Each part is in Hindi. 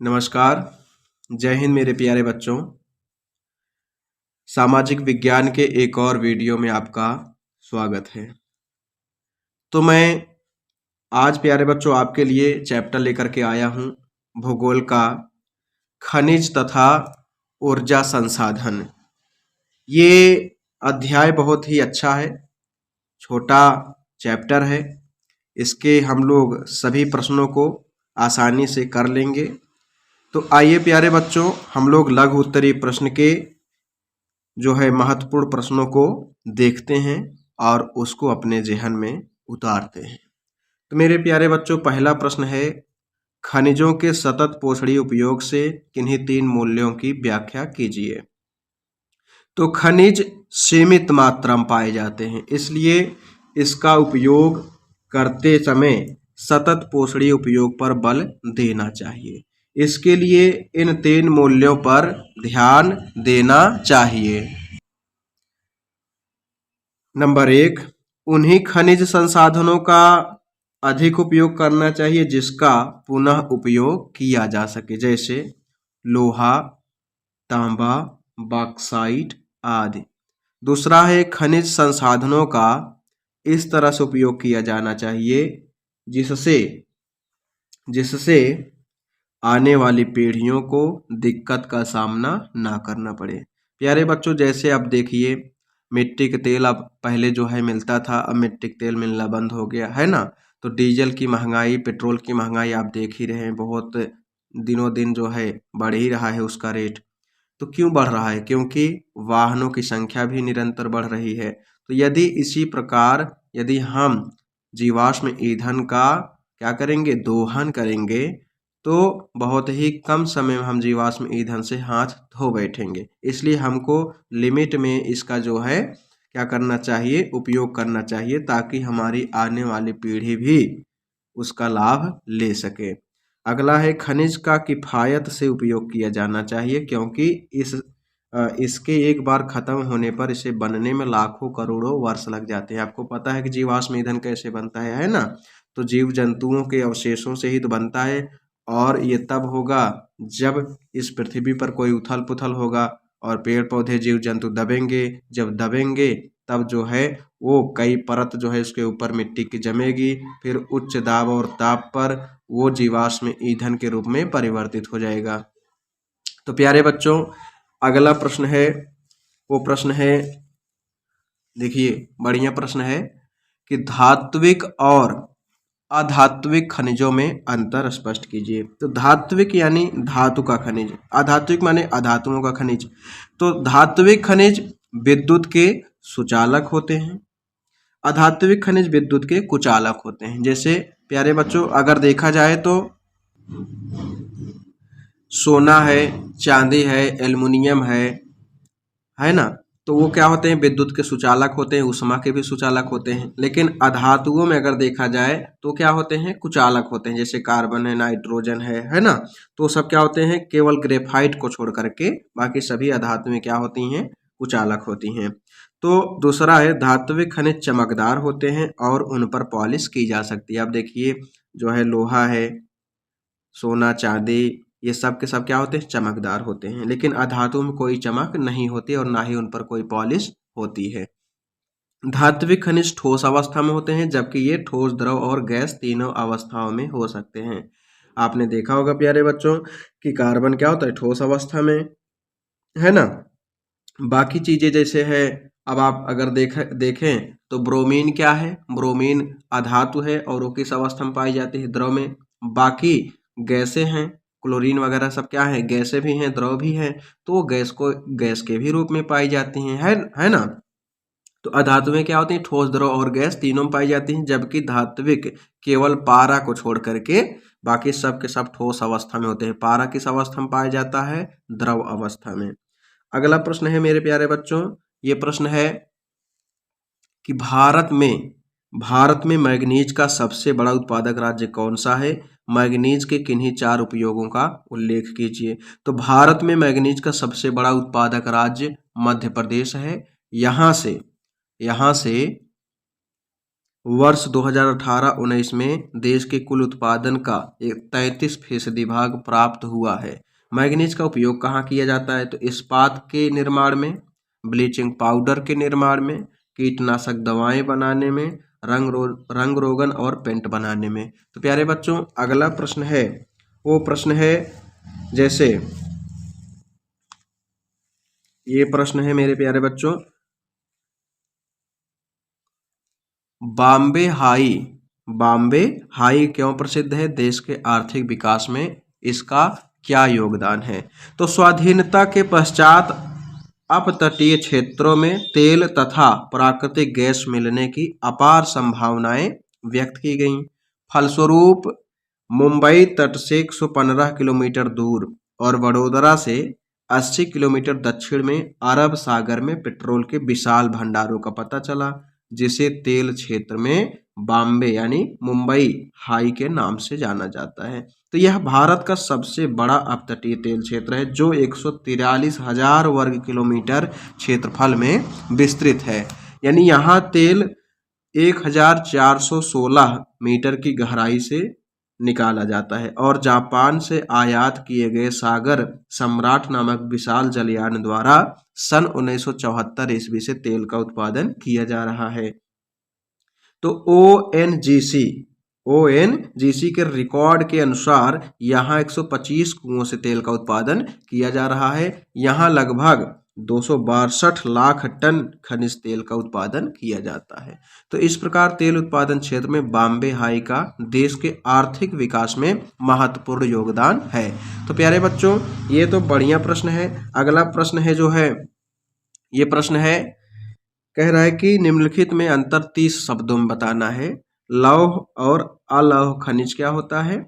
नमस्कार। जय हिंद मेरे प्यारे बच्चों। सामाजिक विज्ञान के एक और वीडियो में आपका स्वागत है। तो मैं आज प्यारे बच्चों आपके लिए चैप्टर लेकर के आया हूँ भूगोल का खनिज तथा ऊर्जा संसाधन। ये अध्याय बहुत ही अच्छा है, छोटा चैप्टर है। इसके हम लोग सभी प्रश्नों को आसानी से कर लेंगे। तो आइए प्यारे बच्चों, हम लोग लघु उत्तरीय प्रश्न के जो है महत्वपूर्ण प्रश्नों को देखते हैं और उसको अपने ज़हन में उतारते हैं। तो मेरे प्यारे बच्चों, पहला प्रश्न है, खनिजों के सतत पोषणीय उपयोग से किन्हीं तीन मूल्यों की व्याख्या कीजिए। तो खनिज सीमित मात्रा में पाए जाते हैं, इसलिए इसका उपयोग करते समय सतत पोषणीय उपयोग पर बल देना चाहिए। इसके लिए इन तीन मूल्यों पर ध्यान देना चाहिए। नंबर 1, उन्हीं खनिज संसाधनों का अधिक उपयोग करना चाहिए जिसका पुनः उपयोग किया जा सके, जैसे लोहा, तांबा, बॉक्साइट आदि। दूसरा है, खनिज संसाधनों का इस तरह से उपयोग किया जाना चाहिए जिससे आने वाली पीढ़ियों को दिक्कत का सामना ना करना पड़े। प्यारे बच्चों, जैसे अब देखिए, मिट्टी के तेल अब पहले जो है मिलता था, अब मिट्टी के तेल मिलना बंद हो गया है ना। तो डीजल की महंगाई, पेट्रोल की महंगाई आप देख ही रहे हैं, बहुत दिनों दिन जो है बढ़ ही रहा है उसका रेट। तो क्यों बढ़ रहा है? क्योंकि वाहनों की संख्या भी निरंतर बढ़ रही है। तो यदि इसी प्रकार यदि हम जीवाश्म ईंधन का क्या करेंगे, दोहन करेंगे, तो बहुत ही कम समय में हम जीवाश्म ईंधन से हाथ धो बैठेंगे। इसलिए हमको लिमिट में इसका जो है क्या करना चाहिए, उपयोग करना चाहिए, ताकि हमारी आने वाली पीढ़ी भी उसका लाभ ले सके। अगला है, खनिज का किफ़ायत से उपयोग किया जाना चाहिए, क्योंकि इसके एक बार ख़त्म होने पर इसे बनने में लाखों करोड़ों वर्ष लग जाते हैं। आपको पता है कि जीवाश्म ईंधन कैसे बनता है ना। तो जीव जंतुओं के अवशेषों से ही तो बनता है, और ये तब होगा जब इस पृथ्वी पर कोई उथल पुथल होगा और पेड़ पौधे जीव जंतु दबेंगे। जब दबेंगे तब जो है वो कई परत जो है उसके ऊपर मिट्टी की जमेगी, फिर उच्च दाब और ताप पर वो जीवाश्म ईंधन के रूप में परिवर्तित हो जाएगा। तो प्यारे बच्चों, अगला प्रश्न है, वो प्रश्न है, देखिए बढ़िया प्रश्न है कि धात्विक और अधात्विक खनिजों में अंतर स्पष्ट कीजिए। तो धात्विक यानी धातु का खनिज, अधात्विक माने अधातुओं का खनिज। तो धात्विक खनिज विद्युत के सुचालक होते हैं, अधात्विक खनिज विद्युत के कुचालक होते हैं। जैसे प्यारे बच्चों, अगर देखा जाए तो सोना है, चांदी है, एल्युमिनियम है ना, तो वो क्या होते हैं, विद्युत के सुचालक होते हैं, ऊष्मा के भी सुचालक होते हैं। लेकिन अधातुओं में अगर देखा जाए तो क्या होते हैं, कुचालक होते हैं। जैसे कार्बन है, नाइट्रोजन है ना। तो सब क्या होते हैं, केवल ग्रेफाइट को छोड़ करके बाकी सभी अधातु में क्या होती हैं, कुचालक होती हैं। तो दूसरा है, धात्विक खनिज चमकदार होते हैं और उन पर पॉलिश की जा सकती है। अब देखिए जो है लोहा है, सोना, चांदी, ये सब के सब क्या होते हैं, चमकदार होते हैं। लेकिन अधातु में कोई चमक नहीं होती और ना ही उन पर कोई पॉलिश होती है। धात्विक खनिज ठोस अवस्था में होते हैं, जबकि ये ठोस, द्रव और गैस तीनों अवस्थाओं में हो सकते हैं। आपने देखा होगा प्यारे बच्चों कि कार्बन क्या होता है, ठोस अवस्था में, है ना। बाकी चीजें जैसे है, अब आप अगर देखें तो ब्रोमीन क्या है, ब्रोमीन अधातु है और वो किस अवस्था में पाई जाती है, द्रव में। बाकी गैसें हैं, क्लोरीन वगैरह सब क्या है, गैसें भी हैं, द्रव भी हैं। तो वो गैस के भी रूप में पाई जाती हैं, है ना। तो अधातु में क्या होती है, ठोस, द्रव और गैस तीनों में पाई जाती हैं, जबकि धात्विक केवल पारा को छोड़ करके बाकी सब के सब ठोस अवस्था में होते हैं। पारा किस अवस्था में पाया जाता है, द्रव अवस्था में। अगला प्रश्न है मेरे प्यारे बच्चों, ये प्रश्न है कि भारत में मैग्नीज का सबसे बड़ा उत्पादक राज्य कौन सा है? मैग्नीज के किन्हीं चार उपयोगों का उल्लेख कीजिए। तो भारत में मैग्नीज का सबसे बड़ा उत्पादक राज्य मध्य प्रदेश है। यहाँ से वर्ष 2018-19 में देश के कुल उत्पादन का 33% भाग प्राप्त हुआ है। मैग्नीज का उपयोग कहाँ किया जाता है? तो इस्पात के निर्माण में, ब्लीचिंग पाउडर के निर्माण में, कीटनाशक दवाएं बनाने में, रंग रोगन और पेंट बनाने में। तो प्यारे बच्चों, अगला प्रश्न है, वो प्रश्न है जैसे ये प्रश्न है मेरे प्यारे बच्चों, बॉम्बे हाई क्यों प्रसिद्ध है? देश के आर्थिक विकास में इसका क्या योगदान है? तो स्वाधीनता के पश्चात अपतटीय क्षेत्रों में तेल तथा प्राकृतिक गैस मिलने की अपार संभावनाएं व्यक्त की गईं। फलस्वरूप मुंबई तट से 115 किलोमीटर दूर और वडोदरा से 80 किलोमीटर दक्षिण में अरब सागर में पेट्रोल के विशाल भंडारों का पता चला, जिसे तेल क्षेत्र में बॉम्बे यानी मुंबई हाई के नाम से जाना जाता है। तो यह भारत का सबसे बड़ा अपतटीय तेल क्षेत्र है, जो 143,000 वर्ग किलोमीटर क्षेत्रफल में विस्तृत है। यानी यहाँ तेल 1416 मीटर की गहराई से निकाला जाता है और जापान से आयात किए गए सागर सम्राट नामक विशाल जलयान द्वारा सन 1974 ईस्वी से तेल का उत्पादन किया जा रहा है। तो ओएनजीसी के रिकॉर्ड के अनुसार यहाँ 125 कुओं से तेल का उत्पादन किया जा रहा है। यहाँ लगभग 262 लाख टन खनिज तेल का उत्पादन किया जाता है। तो इस प्रकार तेल उत्पादन क्षेत्र में बॉम्बे हाई का देश के आर्थिक विकास में महत्वपूर्ण योगदान है। तो प्यारे बच्चों, ये तो बढ़िया प्रश्न है। अगला प्रश्न है जो है, ये प्रश्न है, कह रहा है कि निम्नलिखित में अंतर 30 शब्दों में बताना है। लौह और अलौह खनिज क्या होता है?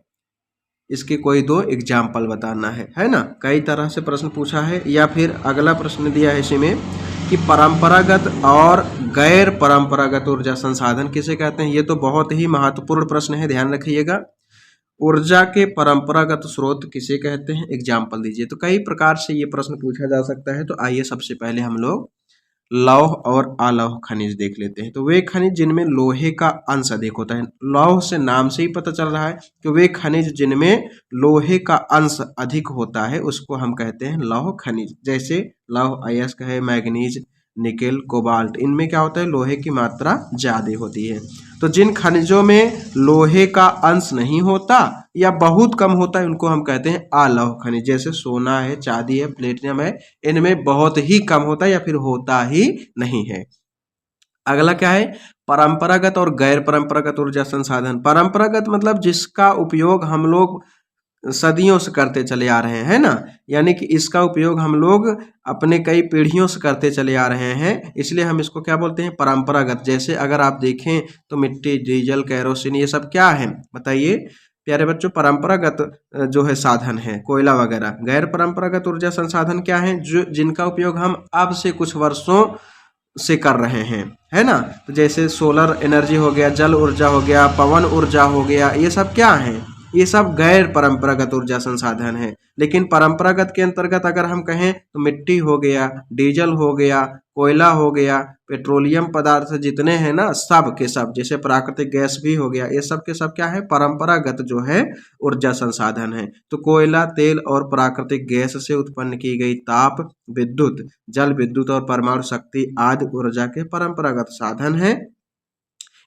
इसके कोई 2 एग्जाम्पल बताना है ना। कई तरह से प्रश्न पूछा है। या फिर अगला प्रश्न दिया है इसमें कि परंपरागत और गैर परंपरागत ऊर्जा संसाधन किसे कहते हैं? ये तो बहुत ही महत्वपूर्ण प्रश्न है, ध्यान रखिएगा। ऊर्जा के परंपरागत स्रोत किसे कहते हैं? एग्जाम्पल दीजिए। तो कई प्रकार से ये प्रश्न पूछा जा सकता है। तो आइए सबसे पहले हम लोग लौह और अलौह खनिज देख लेते हैं। तो वे खनिज जिनमें लोहे का अंश अधिक होता है। लौह से नाम से ही पता चल रहा है कि वे खनिज जिनमें लोहे का अंश अधिक होता है उसको हम कहते हैं लौह खनिज। जैसे लौह अयस्क है, मैग्नीज, निकेल, कोबाल्ट, इनमें क्या होता है? लोहे की मात्रा ज़्यादा होती है। तो जिन खनिजों में लोहे का अंश नहीं होता या बहुत कम होता है उनको हम कहते हैं अलौह खनिज। जैसे सोना है, चांदी है, प्लेटिनम है, इनमें बहुत ही कम होता है या फिर होता ही नहीं है। अगला क्या है? परंपरागत और गैर परंपरागत ऊर्जा संसाधन। परंपरागत मतलब जिसका उपयोग हम लोग सदियों से करते चले आ रहे हैं ना, यानी कि इसका उपयोग हम लोग अपने कई पीढ़ियों से करते चले आ रहे हैं, इसलिए हम इसको क्या बोलते हैं? परंपरागत। जैसे अगर आप देखें तो मिट्टी, डीजल, कैरोसिन, ये सब क्या है बताइए प्यारे बच्चों? परंपरागत जो है साधन है, कोयला वगैरह। गैर परंपरागत ऊर्जा संसाधन क्या है? जो जिनका उपयोग हम अब से कुछ वर्षों से कर रहे हैं, है ना। तो जैसे सोलर एनर्जी हो गया, जल ऊर्जा हो गया, पवन ऊर्जा हो गया, ये सब क्या है? ये सब गैर परंपरागत ऊर्जा संसाधन है। लेकिन परंपरागत के अंतर्गत अगर हम कहें तो मिट्टी हो गया, डीजल हो गया, कोयला हो गया, पेट्रोलियम पदार्थ जितने हैं ना, सब के सब, जैसे प्राकृतिक गैस भी हो गया, ये सब के सब क्या है? परंपरागत जो है ऊर्जा संसाधन है। तो कोयला, तेल और प्राकृतिक गैस से उत्पन्न की गई ताप विद्युत, जल विद्युत और परमाणु शक्ति आदि ऊर्जा के परंपरागत साधन हैं।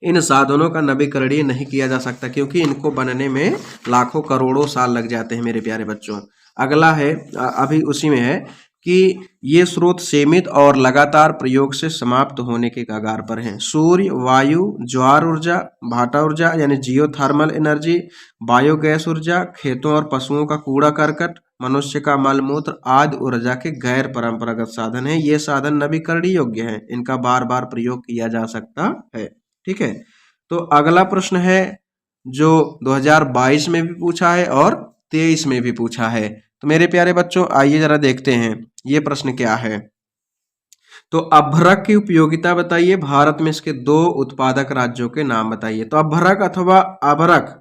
इन साधनों का नवीकरणीय नहीं किया जा सकता क्योंकि इनको बनने में लाखों करोड़ों साल लग जाते हैं मेरे प्यारे बच्चों। अगला है, अभी उसी में है कि ये स्रोत सीमित और लगातार प्रयोग से समाप्त होने के कगार पर हैं। सूर्य, वायु, ज्वार ऊर्जा, भाटा ऊर्जा यानी जियोथर्मल एनर्जी, बायोगैस ऊर्जा, खेतों और पशुओं का कूड़ा करकट, मनुष्य का मलमूत्र आदि ऊर्जा के गैर परंपरागत साधन है। ये साधन नवीकरणीय योग्य है, इनका बार बार प्रयोग किया जा सकता है। ठीक है। तो अगला प्रश्न है जो 2022 में भी पूछा है और 23 में भी पूछा है। तो मेरे प्यारे बच्चों आइए जरा देखते हैं ये प्रश्न क्या है। तो अभ्रक की उपयोगिता बताइए। भारत में इसके 2 उत्पादक राज्यों के नाम बताइए। तो अभ्रक अथवा अभ्रक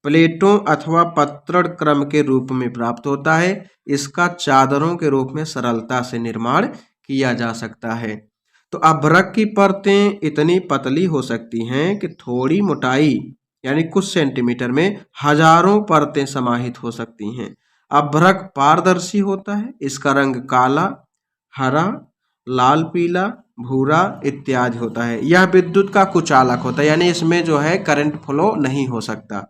प्लेटों अथवा पत्रण क्रम के रूप में प्राप्त होता है। इसका चादरों के रूप में सरलता से निर्माण किया जा सकता है। तो अभ्रक की परतें इतनी पतली हो सकती हैं कि थोड़ी मोटाई यानी कुछ सेंटीमीटर में हजारों परतें समाहित हो सकती हैं। अभ्रक पारदर्शी होता है, इसका रंग काला, हरा, लाल, पीला, भूरा इत्यादि होता है। यह विद्युत का कुचालक होता है, यानी इसमें जो है करंट फ्लो नहीं हो सकता।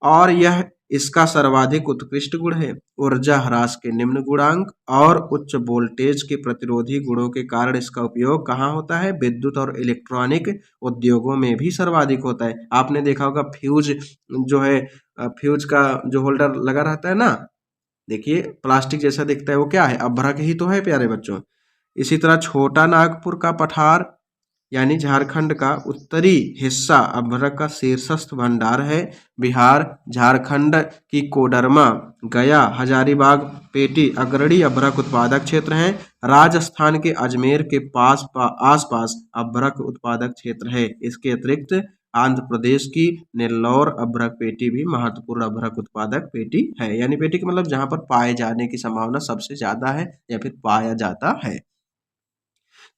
और यह इसका सर्वाधिक उत्कृष्ट गुण है ऊर्जा ह्रास के निम्न गुणांक और उच्च वोल्टेज के प्रतिरोधी गुणों के कारण इसका उपयोग कहाँ होता है? विद्युत और इलेक्ट्रॉनिक उद्योगों में भी सर्वाधिक होता है। आपने देखा होगा फ्यूज जो है, फ्यूज का जो होल्डर लगा रहता है ना, देखिए प्लास्टिक जैसा दिखता है, वो क्या है? अभ्रक ही तो है प्यारे बच्चों। इसी तरह छोटा नागपुर का पठार यानी झारखंड का उत्तरी हिस्सा अभ्रक का शीर्षस्थ भंडार है। बिहार झारखंड की कोडरमा, गया, हजारीबाग, पेटी अग्रणी अभ्रक उत्पादक क्षेत्र हैं। राजस्थान के अजमेर के आसपास अभ्रक उत्पादक क्षेत्र है। इसके अतिरिक्त आंध्र प्रदेश की नेल्लौर अभ्रक पेटी भी महत्वपूर्ण अभ्रक उत्पादक पेटी है। यानी पेटी के मतलब जहां पर पाए जाने की संभावना सबसे ज्यादा है या फिर पाया जाता है।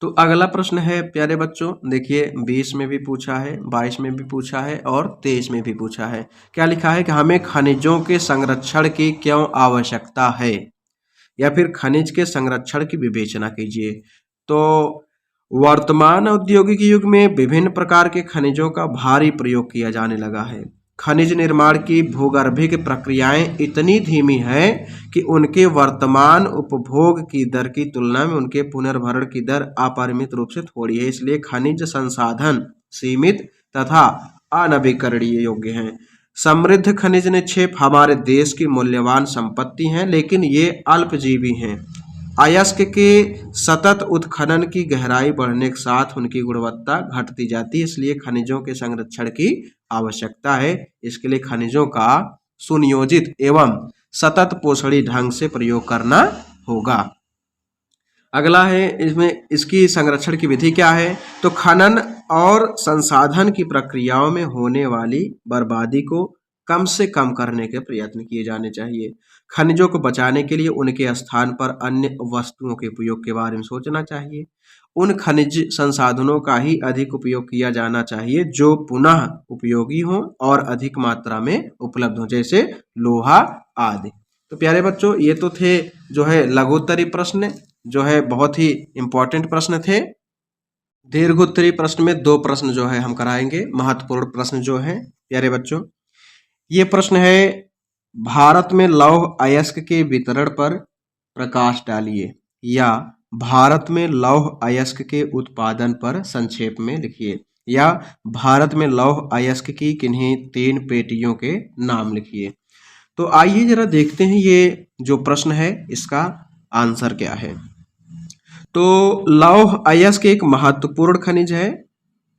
तो अगला प्रश्न है प्यारे बच्चों, देखिए 20 में भी पूछा है, 22 में भी पूछा है और 23 में भी पूछा है। क्या लिखा है कि हमें खनिजों के संरक्षण की क्यों आवश्यकता है, या फिर खनिज के संरक्षण की विवेचना कीजिए। तो वर्तमान औद्योगिक युग में विभिन्न प्रकार के खनिजों का भारी प्रयोग किया जाने लगा है। खनिज निर्माण की भूगर्भिक प्रक्रियाएं इतनी धीमी हैं कि उनके वर्तमान उपभोग की दर की तुलना में उनके पुनर्भरण की दर अपरिमित रूप से थोड़ी है। इसलिए खनिज संसाधन सीमित तथा अनवीकरणीय योग्य हैं। समृद्ध खनिज निक्षेप हमारे देश की मूल्यवान संपत्ति हैं, लेकिन ये अल्पजीवी हैं। अयस्क के सतत उत्खनन की गहराई बढ़ने के साथ उनकी गुणवत्ता घटती जाती है। इसलिए खनिजों के संरक्षण की आवश्यकता है। इसके लिए खनिजों का सुनियोजित एवं सतत पोषणी ढंग से प्रयोग करना होगा। अगला है, इसमें इसकी संरक्षण की विधि क्या है? तो खनन और संसाधन की प्रक्रियाओं में होने वाली बर्बादी को कम से कम करने के प्रयत्न किए जाने चाहिए। खनिजों को बचाने के लिए उनके स्थान पर अन्य वस्तुओं के उपयोग के बारे में सोचना चाहिए। उन खनिज संसाधनों का ही अधिक उपयोग किया जाना चाहिए जो पुनः उपयोगी हों और अधिक मात्रा में उपलब्ध हो, जैसे लोहा आदि। तो प्यारे बच्चों, ये तो थे जो है लघुत्तरी प्रश्न, जो है बहुत ही इंपॉर्टेंट प्रश्न थे। दीर्घोत्तरी प्रश्न में 2 प्रश्न जो है हम कराएंगे, महत्वपूर्ण प्रश्न जो है प्यारे बच्चों। ये प्रश्न है, भारत में लौह अयस्क के वितरण पर प्रकाश डालिए, या भारत में लौह अयस्क के उत्पादन पर संक्षेप में लिखिए, या भारत में लौह अयस्क की किन्हीं 3 पेटियों के नाम लिखिए। तो आइए जरा देखते हैं ये जो प्रश्न है इसका आंसर क्या है। तो लौह अयस्क एक महत्वपूर्ण खनिज है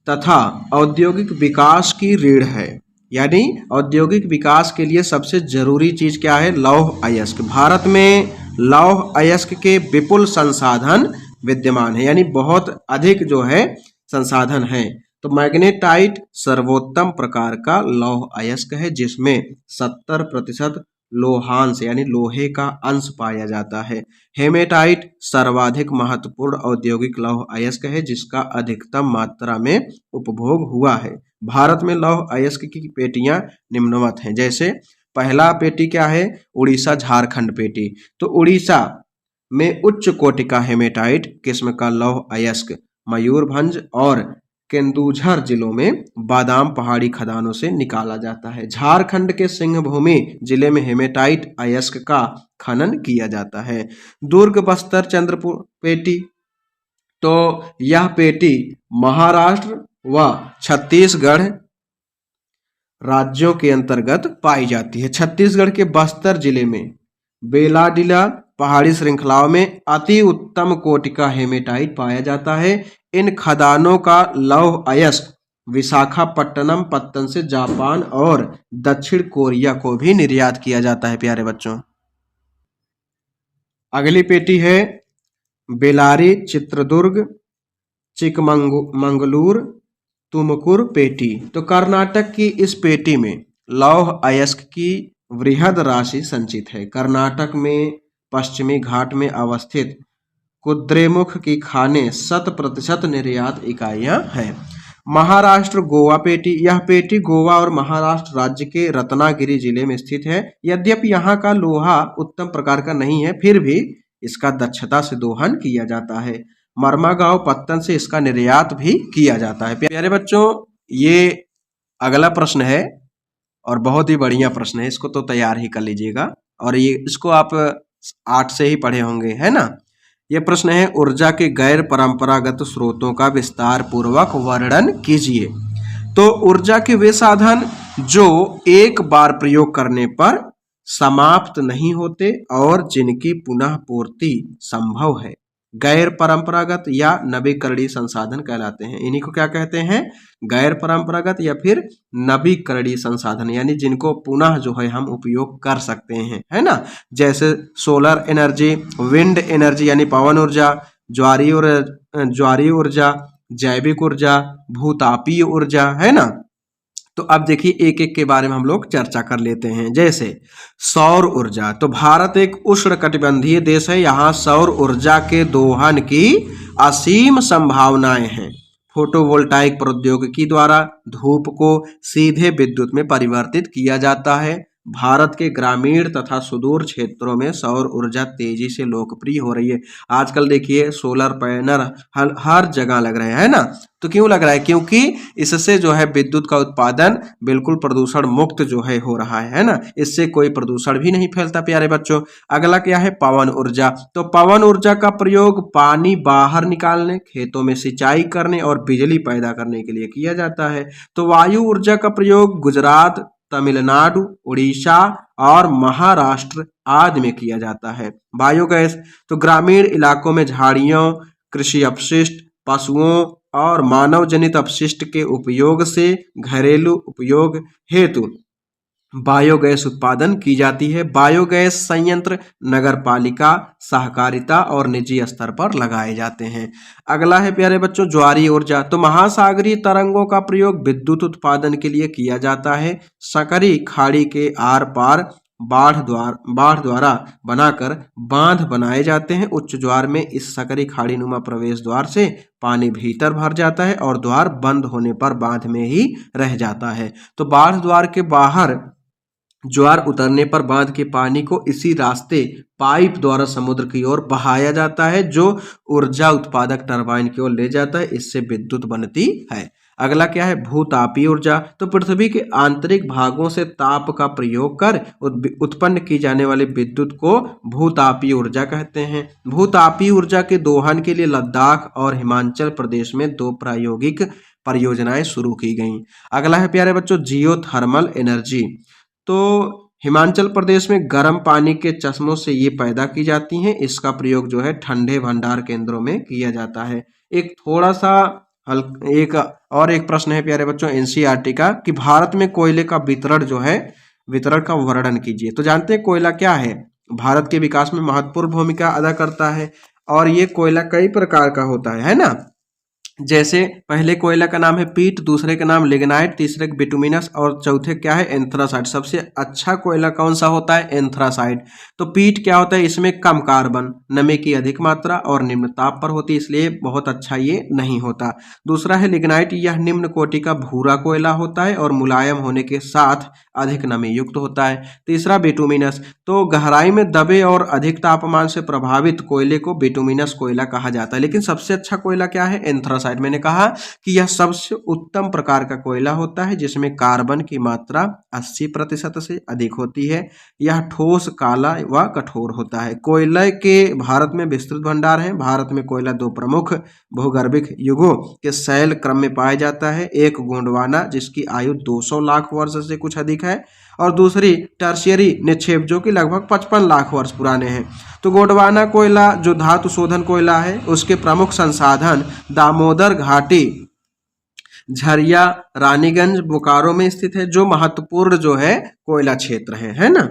तथा औद्योगिक विकास की रीढ़ है। यानी औद्योगिक विकास के लिए सबसे जरूरी चीज क्या है? लौह अयस्क। भारत में लौह अयस्क के विपुल संसाधन विद्यमान है, यानी बहुत अधिक जो है संसाधन है। तो मैग्नेटाइट सर्वोत्तम प्रकार का लौह अयस्क है, जिसमें 70% लोहांश यानी लोहे का अंश पाया जाता है। हेमेटाइट सर्वाधिक महत्वपूर्ण औद्योगिक लौह अयस्क है, जिसका अधिकतम मात्रा में उपभोग हुआ है। भारत में लौह अयस्क की पेटियां निम्नवत हैं, जैसे पहला पेटी क्या है? उड़ीसा झारखंड पेटी। तो उड़ीसा में उच्च कोटि का हेमेटाइट किस्म का लौह अयस्क मयूरभंज और केंदुझर जिलों में बादाम पहाड़ी खदानों से निकाला जाता है। झारखंड के सिंहभूमि जिले में हेमेटाइट अयस्क का खनन किया जाता है। दुर्ग बस्तर चंद्रपुर पेटी, तो यह पेटी महाराष्ट्र व छत्तीसगढ़ राज्यों के अंतर्गत पाई जाती है। छत्तीसगढ़ के बस्तर जिले में बेलाडीला पहाड़ी श्रृंखलाओं में अति उत्तम कोटि का हेमेटाइट पाया जाता है। इन खदानों का लौह अयस्क विशाखापट्टनम पत्तन से जापान और दक्षिण कोरिया को भी निर्यात किया जाता है प्यारे बच्चों। अगली पेटी है बेलारी चित्रदुर्ग चिकमंगलूर तुमकुर पेटी। तो कर्नाटक की इस पेटी में लौह अयस्क की वृहद राशि संचित है। कर्नाटक में पश्चिमी घाट में अवस्थित कुद्रेमुख की खानें 100% निर्यात इकाइयां हैं। महाराष्ट्र गोवा पेटी, यह पेटी गोवा और महाराष्ट्र राज्य के रत्नागिरी जिले में स्थित है। यद्यपि यहाँ का लोहा उत्तम प्रकार का नहीं है, फिर भी इसका दक्षता से दोहन किया जाता है। मरमागांव पत्तन से इसका निर्यात भी किया जाता है। प्यारे बच्चों, ये अगला प्रश्न है और बहुत ही बढ़िया प्रश्न है, इसको तो तैयार ही कर लीजिएगा और ये इसको आप 8 से ही पढ़े होंगे, है ना। यह प्रश्न है, ऊर्जा के गैर परंपरागत स्रोतों का विस्तार पूर्वक वर्णन कीजिए। तो ऊर्जा के वे साधन जो एक बार प्रयोग करने पर समाप्त नहीं होते और जिनकी पुनः पूर्ति संभव है, गैर परंपरागत या नवीकरणीय संसाधन कहलाते हैं। इन्हीं को क्या कहते हैं, गैर परंपरागत या फिर नवीकरणीय संसाधन, यानी जिनको पुनः जो है हम उपयोग कर सकते हैं, है ना। जैसे सोलर एनर्जी, विंड एनर्जी यानी पवन ऊर्जा, ज्वारीय ऊर्जा, जैविक ऊर्जा, भूतापीय ऊर्जा, है ना। तो अब देखिए एक एक के बारे में हम लोग चर्चा कर लेते हैं। जैसे सौर ऊर्जा, तो भारत एक उष्णकटिबंधीय देश है, यहाँ सौर ऊर्जा के दोहन की असीम संभावनाएं हैं। फोटोवोल्टाइक प्रौद्योगिकी द्वारा धूप को सीधे विद्युत में परिवर्तित किया जाता है। भारत के ग्रामीण तथा सुदूर क्षेत्रों में सौर ऊर्जा तेजी से लोकप्रिय हो रही है। आजकल देखिए सोलर पैनल हर जगह लग रहे हैं ना। तो क्यों लग रहा है, क्योंकि इससे जो है विद्युत का उत्पादन बिल्कुल प्रदूषण मुक्त जो है हो रहा है ना। इससे कोई प्रदूषण भी नहीं फैलता प्यारे बच्चों। अगला क्या है, पवन ऊर्जा। तो पवन ऊर्जा का प्रयोग पानी बाहर निकालने, खेतों में सिंचाई करने और बिजली पैदा करने के लिए किया जाता है। तो वायु ऊर्जा का प्रयोग गुजरात, तमिलनाडु, उड़ीसा और महाराष्ट्र आदि में किया जाता है। बायोगैस, तो ग्रामीण इलाकों में झाड़ियों, कृषि अपशिष्ट, पशुओं और मानव जनित अपशिष्ट के उपयोग से घरेलू उपयोग हेतु बायोगैस उत्पादन की जाती है। बायोगैस संयंत्र नगरपालिका, सहकारिता और निजी स्तर पर लगाए जाते हैं। अगला है प्यारे बच्चों ज्वारीय ऊर्जा। तो महासागरीय तरंगों का प्रयोग विद्युत उत्पादन के लिए किया जाता है। सकरी खाड़ी के आर पार बाढ़ द्वारा बनाकर बांध बनाए जाते हैं। उच्च ज्वार में इस सकरी खाड़ी नुमा प्रवेश द्वार से पानी भीतर भर जाता है और द्वार बंद होने पर बांध में ही रह जाता है। तो बाढ़ द्वार के बाहर ज्वार उतरने पर बांध के पानी को इसी रास्ते पाइप द्वारा समुद्र की ओर बहाया जाता है, जो ऊर्जा उत्पादक टरबाइन की ओर ले जाता है। इससे विद्युत बनती है। अगला क्या है, भूतापीय ऊर्जा। तो पृथ्वी के आंतरिक भागों से ताप का प्रयोग कर उत्पन्न की जाने वाली विद्युत को भूतापीय ऊर्जा कहते हैं। भूतापीय ऊर्जा के दोहन के लिए लद्दाख और हिमाचल प्रदेश में 2 प्रायोगिक परियोजनाएं शुरू की गईं। अगला है प्यारे बच्चों जियोथर्मल एनर्जी। तो हिमाचल प्रदेश में गर्म पानी के चश्मों से ये पैदा की जाती हैं। इसका प्रयोग जो है ठंडे भंडार केंद्रों में किया जाता है। एक थोड़ा सा एक प्रश्न है प्यारे बच्चों एनसीईआरटी का कि भारत में कोयले का वितरण का वर्णन कीजिए। तो जानते हैं कोयला क्या है, भारत के विकास में महत्वपूर्ण भूमिका अदा करता है और ये कोयला कई प्रकार का होता है ना। जैसे पहले कोयला का नाम है पीट, दूसरे का नाम लिग्नाइट, तीसरे बिटुमिनस और चौथे क्या है एंथ्रासाइट। सबसे अच्छा कोयला कौन सा होता है, एंथ्रासाइट। तो पीट क्या होता है, इसमें कम कार्बन, नमी की अधिक मात्रा और निम्न ताप पर होती है, इसलिए बहुत अच्छा ये नहीं होता। दूसरा है लिग्नाइट, यह निम्न कोटि का भूरा कोयला होता है और मुलायम होने के साथ अधिक नमी युक्त होता है। तीसरा बिटुमिनस, तो गहराई में दबे और अधिक तापमान से प्रभावित कोयले को बिटुमिनस कोयला कहा जाता है। लेकिन सबसे अच्छा कोयला क्या है, एंथ्रासाइट। मैंने कहा कि यह सबसे उत्तम प्रकार का कोयला होता है जिसमें कार्बन की मात्रा 80% से अधिक होती है। यह ठोस, काला व कठोर होता है। कोयले के भारत में विस्तृत भंडार है। भारत में कोयला 2 प्रमुख भूगर्भिक युगों के शैल क्रम में पाया जाता है। एक गोंडवाना जिसकी आयु 200 लाख वर्ष से कुछ अधिक है और दूसरी टर्शियरी निक्षेप जो कि लगभग 55 लाख वर्ष पुराने हैं। तो गोंडवाना कोयला जो धातु शोधन कोयला है उसके प्रमुख संसाधन दामोदर घाटी, झरिया, रानीगंज, बोकारो में स्थित है, जो महत्वपूर्ण जो है कोयला क्षेत्र है ना।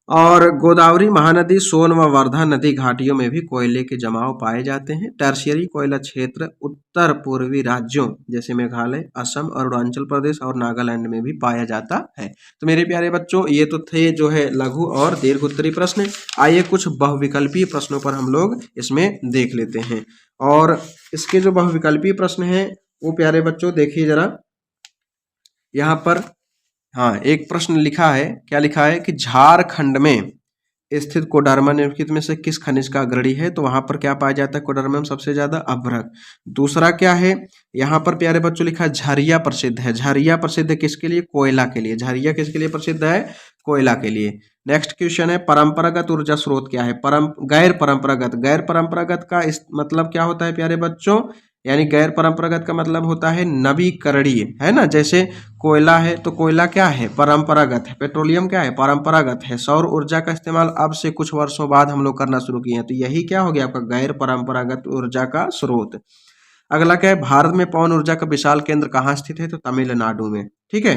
और गोदावरी महानदी, सोन व वर्धा नदी घाटियों में भी कोयले के जमाव पाए जाते हैं। टर्शियरी कोयला क्षेत्र उत्तर पूर्वी राज्यों जैसे मेघालय, असम और अरुणाचल प्रदेश और नागालैंड में भी पाया जाता है। तो मेरे प्यारे बच्चों, ये तो थे जो है लघु और दीर्घ उत्तरीय प्रश्न। आइए कुछ बहुविकल्पीय प्रश्नों पर हम लोग इसमें देख लेते हैं। और इसके जो बहुविकल्पीय प्रश्न हैं वो प्यारे बच्चों देखिए जरा यहाँ पर। हाँ, एक प्रश्न लिखा है, क्या लिखा है कि झारखंड में स्थित कोडरमा निम्नलिखित में से किस खनिज का अग्रणी है? तो वहां पर क्या पाया जाता है कोडरमा में सबसे ज्यादा? अभ्रक। दूसरा क्या है यहाँ पर प्यारे बच्चों लिखा है झरिया प्रसिद्ध है। झरिया प्रसिद्ध है किसके लिए? कोयला के लिए। झरिया किसके लिए प्रसिद्ध है? कोयला के लिए। नेक्स्ट क्वेश्चन है परंपरागत ऊर्जा स्रोत क्या है? गैर परंपरागत। गैर परंपरागत का मतलब क्या होता है प्यारे बच्चों? यानी गैर परंपरागत का मतलब होता है नवीकरणीय, है ना। जैसे कोयला है तो कोयला क्या है? परंपरागत है। पेट्रोलियम क्या है? परंपरागत है। सौर ऊर्जा का इस्तेमाल अब से कुछ वर्षों बाद हम लोग करना शुरू किए हैं, तो यही क्या हो गया आपका गैर परंपरागत ऊर्जा का स्रोत। अगला क्या है? भारत में पवन ऊर्जा का विशाल केंद्र कहाँ स्थित है? तो तमिलनाडु में। ठीक है।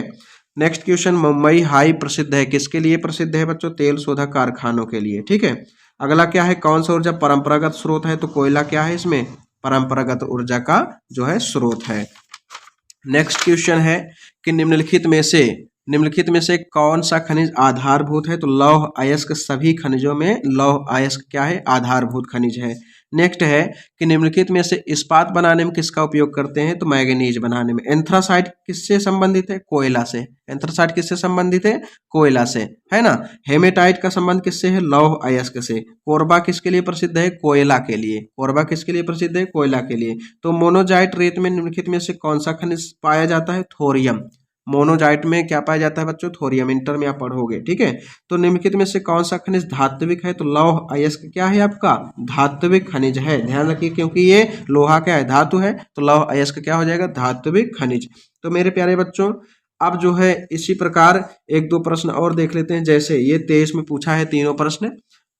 नेक्स्ट क्वेश्चन, मुंबई हाई प्रसिद्ध है किसके लिए प्रसिद्ध है बच्चों? तेल शोधक कारखानों के लिए। ठीक है। अगला क्या है? कौन सा ऊर्जा परंपरागत स्रोत है? तो कोयला क्या है इसमें? परंपरागत ऊर्जा का जो है स्रोत है। नेक्स्ट क्वेश्चन है कि निम्नलिखित में से कौन सा खनिज आधारभूत है? तो लौह अयस्क। सभी खनिजों में लौह अयस्क क्या है? आधारभूत खनिज है। नेक्स्ट है कि निम्नलिखित में से इस्पात बनाने में किसका उपयोग करते हैं? तो मैंगनीज बनाने में। एंथ्रासाइट किससे संबंधित है? कोयला से। एंथ्रासाइट किससे संबंधित है? कोयला से, है ना। हेमेटाइट का संबंध किससे है? लौह अयस्क से। कोरबा किसके लिए प्रसिद्ध है? कोयला के लिए। कोरबा किसके लिए प्रसिद्ध है? कोयला के लिए। तो मोनोजाइट रेत में निम्नलिखित में से कौन सा खनिज पाया जाता है? थोरियम। मोनोजाइट में क्या पाया जाता है बच्चों? थोरियम। इंटर में आप पढ़ोगे। ठीक है। तो निम्नलिखित में से कौन सा खनिज धात्विक है? तो लौह अयस्क क्या है आपका? धात्विक खनिज है। ध्यान रखिए क्योंकि ये लोहा क्या है? धातु है, तो लौह अयस्क क्या हो जाएगा? धात्विक खनिज। तो मेरे प्यारे बच्चों, अब जो है इसी प्रकार एक दो प्रश्न और देख लेते हैं। जैसे ये 23 में पूछा है तीनों प्रश्न।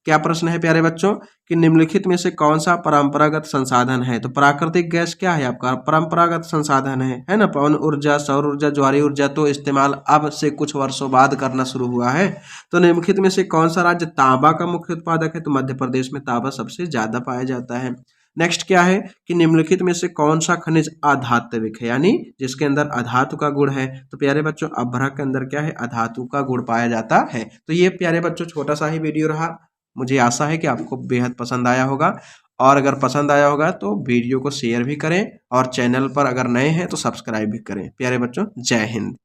क्या प्रश्न है प्यारे बच्चों कि निम्नलिखित में से कौन सा परंपरागत संसाधन है? तो प्राकृतिक गैस क्या है आपका? परंपरागत संसाधन है ना। पवन ऊर्जा, सौर ऊर्जा, ज्वारीय ऊर्जा तो इस्तेमाल अब से कुछ वर्षों बाद करना शुरू हुआ है। तो निम्नलिखित में से कौन सा राज्य तांबा का मुख्य उत्पादक है? तो मध्य प्रदेश में तांबा सबसे ज्यादा पाया जाता है। नेक्स्ट क्या है कि निम्नलिखित में से कौन सा खनिज अधात्विक है, यानी जिसके अंदर अधातु का गुण है? तो प्यारे बच्चों अभ्रक के अंदर क्या है? अधातु का गुण पाया जाता है। तो ये प्यारे बच्चों छोटा सा ही वीडियो रहा। मुझे आशा है कि आपको बेहद पसंद आया होगा, और अगर पसंद आया होगा तो वीडियो को शेयर भी करें और चैनल पर अगर नए हैं तो सब्सक्राइब भी करें। प्यारे बच्चों, जय हिंद।